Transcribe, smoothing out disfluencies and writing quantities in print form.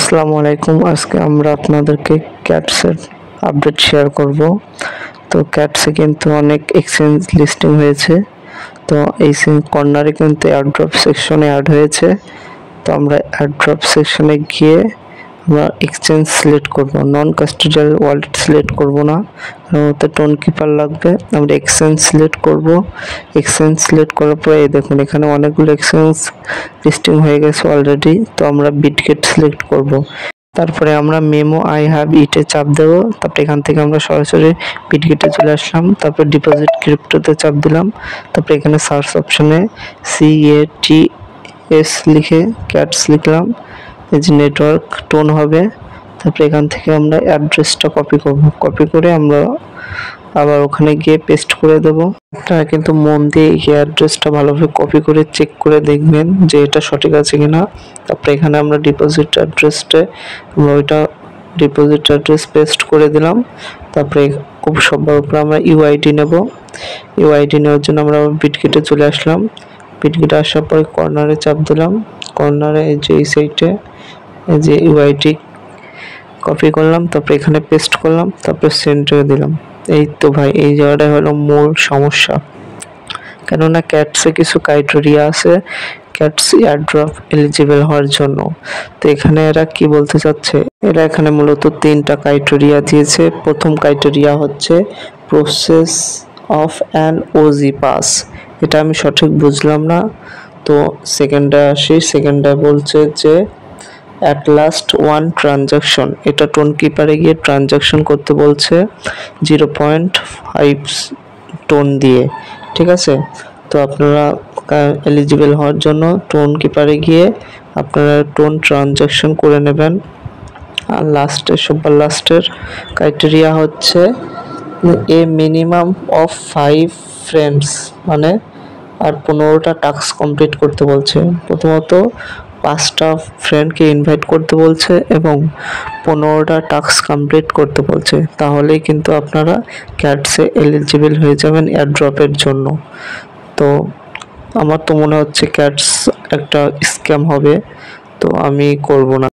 আসসালামু আলাইকুম। আজকে আমরা আপনাদেরকে ক্যাটসের আপডেট শেয়ার করব। তো ক্যাটসে কিন্তু অনেক এক্সচেঞ্জ লিস্টিং হয়েছে। তো এই কর্নারে কিন্তু এয়ারড্রপ সেকশনে অ্যাড হয়েছে। তো আমরা এয়ারড্রপ সেকশনে গিয়ে আমরা এক্সচেঞ্জ সিলেক্ট করব, নন কাস্টোডিয়াল ওয়ালেট সিলেক্ট করব না, কারণ ওতে টোন কিপার লাগবে। আমরা এক্সচেঞ্জ সিলেক্ট করব। এক্সচেঞ্জ সিলেক্ট করার পরে এই দেখুন এখানে অনেকগুলো এক্সচেঞ্জ লিস্টিং হয়ে গেছে অলরেডি। তো আমরা বিটগেট সিলেক্ট করব। তারপরে আমরা মেমো আই হ্যাভ ইটে চাপ দেবো। তারপরে এখান থেকে আমরা সরাসরি বিটগেটে চলে আসলাম। তারপরে ডিপোজিট ক্রিপ্টোতে চাপ দিলাম। তারপরে এখানে সার্চ অপশনে CATS লিখে ক্যাটস লিখলাম। এই যে নেটওয়ার্ক টোন হবে। তারপরে এখান থেকে আমরা অ্যাড্রেসটা কপি করব। কপি করে আমরা আবার ওখানে গিয়ে পেস্ট করে দেবো। আপনারা কিন্তু মন দিয়ে এই অ্যাড্রেসটা ভালোভাবে কপি করে চেক করে দেখবেন যে এটা সঠিক আছে কিনা। তারপরে এখানে আমরা ডিপোজিট অ্যাড্রেসটা আমরা ওইটা ডিপোজিট অ্যাড্রেস পেস্ট করে দিলাম। তারপরে খুব সবার উপরে আমরা ইউআইডি নেব। ইউআইডি নেওয়ার জন্য আমরা বিটগেটে চলে আসলাম। বিটগেটে আসার পরে কর্নারে চাপ দিলাম। কর্নারে এই যে এই সাইডে এই যে ইউআইডি কপি করলাম, তারপরে এখানে পেস্ট করলাম, তারপরে সেন্টারে দিলাম। এই তো ভাই, এই জায়গাটাই হলো মূল সমস্যা। কেননা ক্যাটসে কিছু ক্রাইটেরিয়া আছে ক্যাটস এয়ারড্রপ এলিজিবল হওয়ার জন্য। তো এখানে এরা কি বলতে চাচ্ছে, এরা এখানে মূলত 3টা ক্রাইটেরিয়া দিয়েছে। প্রথম ক্রাইটেরিয়া হচ্ছে process of an OG pass. এটা আমি সঠিক বুঝলাম না। তো সেকেন্ডে আসি। সেকেন্ডে বলছে যে অ্যাট লাস্ট ওয়ান ট্রানজাকশন, এটা টোন কিপারে গিয়ে ট্রানজাকশন করতে বলছে 0.5 টোন দিয়ে। ঠিক আছে, তো আপনারা এলিজিবল হওয়ার জন্য টোন কিপারে গিয়ে আপনারা টোন ট্রানজাকশন করে নেবেন। আর সবার লাস্টের ক্রাইটেরিয়া হচ্ছে এ মিনিমাম অফ 5 ফ্রেন্ডস, মানে আর 15টা টাস্ক কমপ্লিট করতে বলছে। প্রথমত 5টা ফ্রেন্ডকে ইনভাইট করতে বলছে এবং 15টা টাস্ক কমপ্লিট করতে বলছে। তাহলেই কিন্তু আপনারা ক্যাটসে এলিজিবল হয়ে যাবেন এয়ারড্রপের জন্য। তো আমার তো মনে হচ্ছে ক্যাটস একটা স্ক্যাম হবে, তো আমি করব না।